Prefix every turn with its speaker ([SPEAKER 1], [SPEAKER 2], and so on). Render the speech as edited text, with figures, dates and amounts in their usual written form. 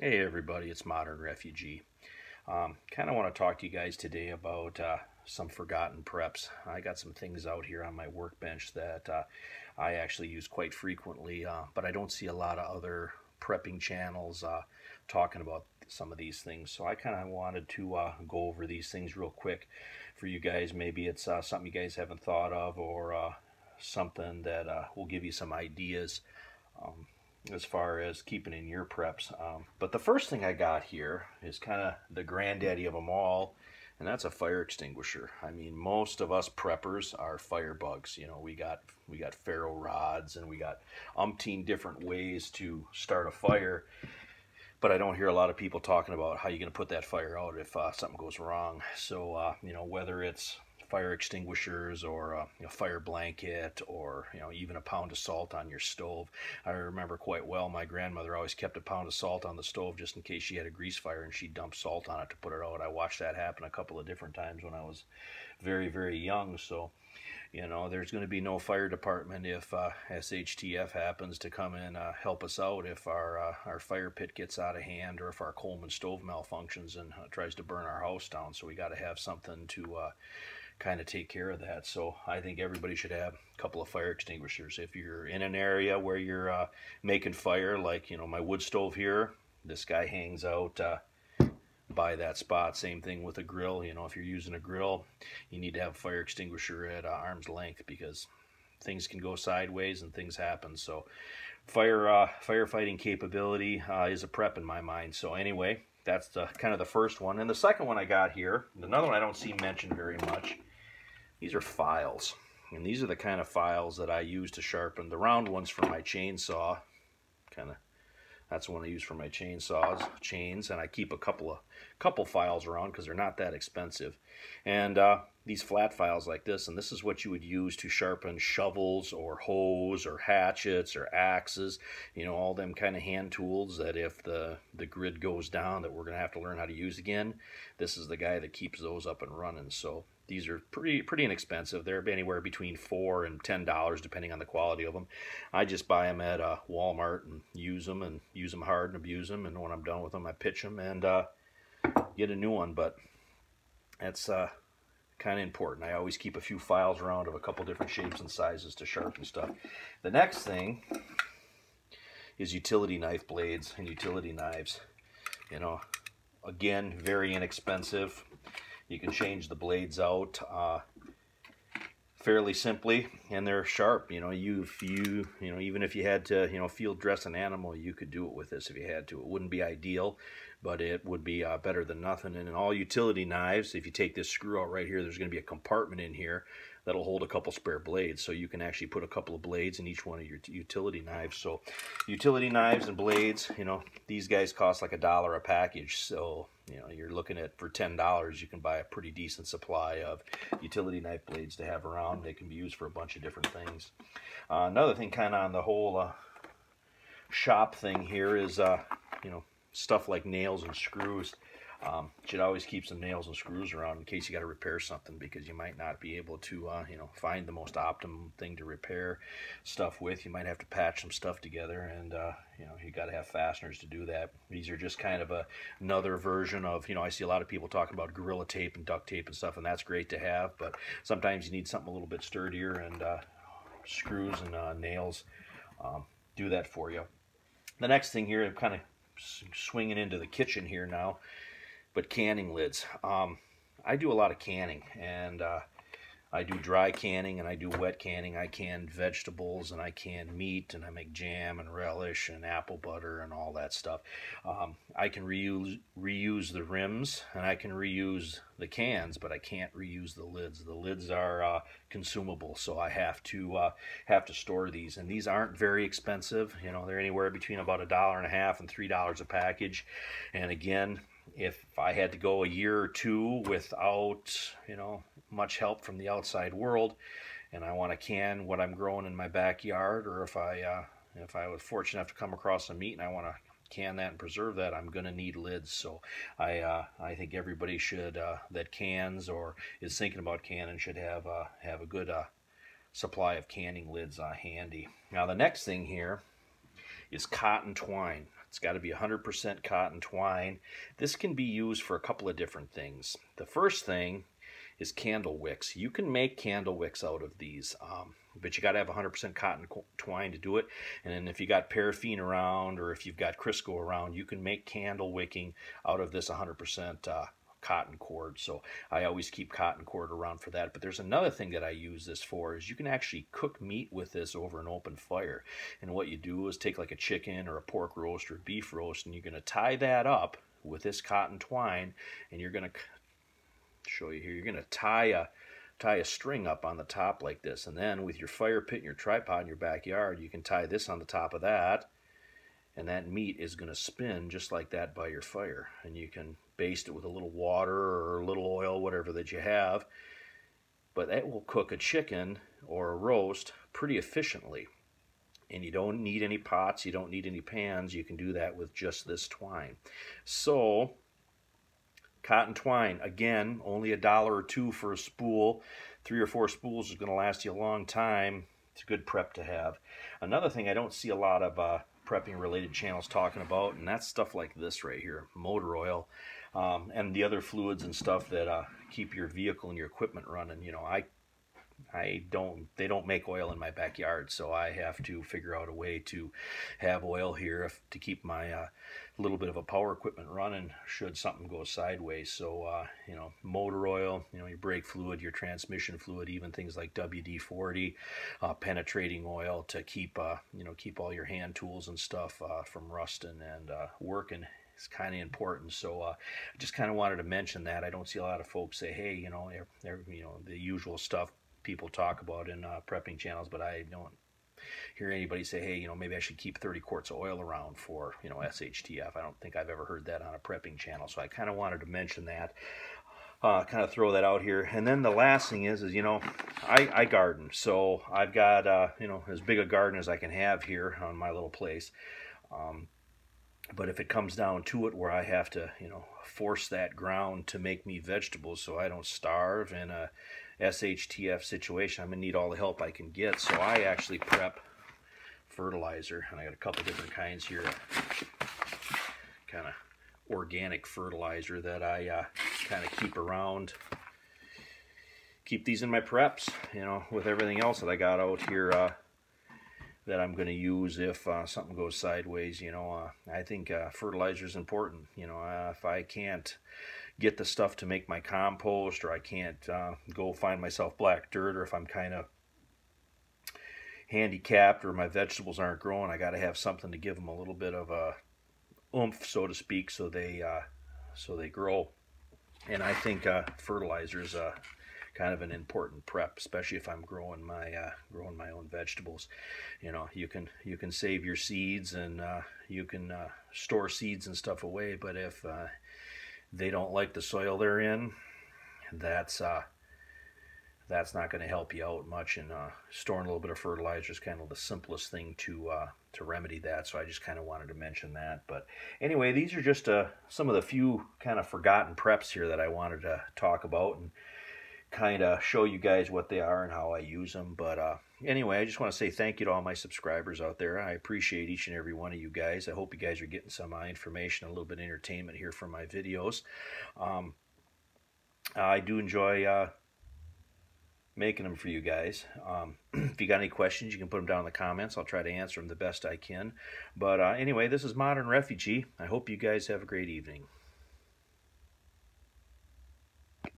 [SPEAKER 1] Hey everybody, it's Modern Refugee. Kind of want to talk to you guys today about some forgotten preps. I got some things out here on my workbench that I actually use quite frequently, but I don't see a lot of other prepping channels talking about some of these things. So I kind of wanted to go over these things real quick for you guys. Maybe it's something you guys haven't thought of, or something that will give you some ideas. As far as keeping in your preps. But the first thing I got here is kind of the granddaddy of them all, and that's a fire extinguisher. I mean, most of us preppers are firebugs. You know, we got ferro rods and we got umpteen different ways to start a fire. But I don't hear a lot of people talking about how you're going to put that fire out if something goes wrong. So, whether it's fire extinguishers or a fire blanket, or even a pound of salt on your stove. I remember quite well my grandmother always kept a pound of salt on the stove just in case she had a grease fire, and she'd dump salt on it to put it out. I watched that happen a couple of different times when I was very, very young. So there's going to be no fire department if SHTF happens to come and help us out if our fire pit gets out of hand, or if our Coleman stove malfunctions and tries to burn our house down. So we got to have something to kind of take care of that. So I think everybody should have a couple of fire extinguishers. If you're in an area where you're making fire, like my wood stove here, this guy hangs out by that spot. Same thing with a grill. If you're using a grill, you need to have a fire extinguisher at arm's length, because things can go sideways and things happen. So firefighting capability is a prep in my mind. So anyway, that's kind of the first one. And the second one I got here, another one I don't see mentioned very much. These are files, and these are the kind of files that I use to sharpen. The round ones for my chainsaw, that's the one I use for my chains, and I keep a couple files around because they're not that expensive. And these flat files like this, and this is what you would use to sharpen shovels or hoes or hatchets or axes, all them kind of hand tools that if the grid goes down that we're going to have to learn how to use again. This is the guy that keeps those up and running. So these are pretty inexpensive. They're anywhere between $4 and $10 depending on the quality of them. I just buy them at Walmart and use them hard and abuse them, and when I'm done with them I pitch them and get a new one. But that's kind of important. I always keep a few files around of a couple different shapes and sizes to sharpen stuff. The next thing is utility knife blades and utility knives. Again, very inexpensive. You can change the blades out fairly simply, and they're sharp. Even if you had to field dress an animal, you could do it with this if you had to. It wouldn't be ideal, but it would be better than nothing. And in all utility knives, if you take this screw out right here, there's going to be a compartment in here that'll hold a couple spare blades, so you can actually put a couple of blades in each one of your utility knives. So utility knives and blades, these guys cost like $1 a package. So you're looking at, for $10 you can buy a pretty decent supply of utility knife blades to have around. They can be used for a bunch of different things. Another thing kind of on the whole shop thing here is stuff like nails and screws. You should always keep some nails and screws around in case you got to repair something, because you might not be able to find the most optimum thing to repair stuff with. You might have to patch some stuff together, and you got to have fasteners to do that. These are just kind of another version of, I see a lot of people talking about Gorilla Tape and duct tape and stuff, and that's great to have, but sometimes you need something a little bit sturdier, and screws and nails do that for you. The next thing here, I'm kind of swinging into the kitchen here now, but canning lids. I do a lot of canning, and I do dry canning and I do wet canning. I can vegetables and I can meat, and I make jam and relish and apple butter and all that stuff. I can reuse the rims, and I can reuse the cans, but I can't reuse the lids. The lids are consumable, so I have to store these, and these aren't very expensive. They're anywhere between about $1.50 and $3 a package. And again, if I had to go a year or two without much help from the outside world, and I want to can what I'm growing in my backyard, or if I was fortunate enough to come across some meat and I want to can that and preserve that, I'm going to need lids. So I think everybody should that cans or is thinking about canning should have a good supply of canning lids handy. Now the next thing here is cotton twine. It's got to be 100% cotton twine. This can be used for a couple of different things. The first thing is candle wicks. You can make candle wicks out of these, but you got to have 100% cotton twine to do it. And then if you got paraffin around, or if you've got Crisco around, you can make candle wicking out of this 100% cotton cord. So I always keep cotton cord around for that. But there's another thing that I use this for, is you can actually cook meat with this over an open fire. And what you do is take like a chicken or a pork roast or beef roast, and you're going to tie that up with this cotton twine, and you're going to show you here, you're going to tie a string up on the top like this, and then with your fire pit and your tripod in your backyard, you can tie this on the top of that, and that meat is going to spin just like that by your fire. And you can baste it with a little water or a little oil, whatever that you have, but that will cook a chicken or a roast pretty efficiently. And you don't need any pots, you don't need any pans. You can do that with just this twine. So cotton twine, again, only $1 or $2 for a spool. 3 or 4 spools is going to last you a long time. It's a good prep to have. Another thing I don't see a lot of prepping related channels talking about, and that's stuff like this right here, motor oil, and the other fluids and stuff that keep your vehicle and your equipment running. You know, they don't make oil in my backyard, so I have to figure out a way to have oil here to keep my little bit of a power equipment running should something go sideways. So you know, motor oil, you know, your brake fluid, your transmission fluid, even things like WD-40, penetrating oil to keep you know, keep all your hand tools and stuff from rusting and working. It's kind of important. So I just kind of wanted to mention that. I don't see a lot of folks say, hey, you know, you know, the usual stuff people talk about in prepping channels, but I don't hear anybody say, hey, you know, maybe I should keep 30 quarts of oil around for, you know, SHTF. I don't think I've ever heard that on a prepping channel, so I kind of wanted to mention that, kind of throw that out here. And then the last thing is you know, I garden, so I've got you know, as big a garden as I can have here on my little place. But if it comes down to it where I have to, you know, force that ground to make me vegetables so I don't starve in a SHTF situation, I'm going to need all the help I can get. So I actually prep fertilizer, and I got a couple different kinds here, kind of organic fertilizer that I kind of keep around. Keep these in my preps, you know, with everything else that I got out here that I'm going to use if something goes sideways. You know, I think fertilizer is important. You know, if I can't get the stuff to make my compost, or I can't go find myself black dirt, or if I'm kind of handicapped or my vegetables aren't growing, I got to have something to give them a little bit of a oomph, so to speak, so they grow. And I think fertilizer is kind of an important prep, especially if I'm growing my own vegetables. You know, you can save your seeds, and you can store seeds and stuff away, but if they don't like the soil they're in, that's not going to help you out much. And storing a little bit of fertilizer is kind of the simplest thing to remedy that. So I just kind of wanted to mention that. But anyway, these are just some of the few kind of forgotten preps here that I wanted to talk about and kind of show you guys what they are and how I use them. But anyway, I just want to say thank you to all my subscribers out there. I appreciate each and every one of you guys. I hope you guys are getting some information, a little bit of entertainment here from my videos. I do enjoy making them for you guys. If you got any questions, you can put them down in the comments. I'll try to answer them the best I can. But anyway, this is Modern Refugee. I hope you guys have a great evening.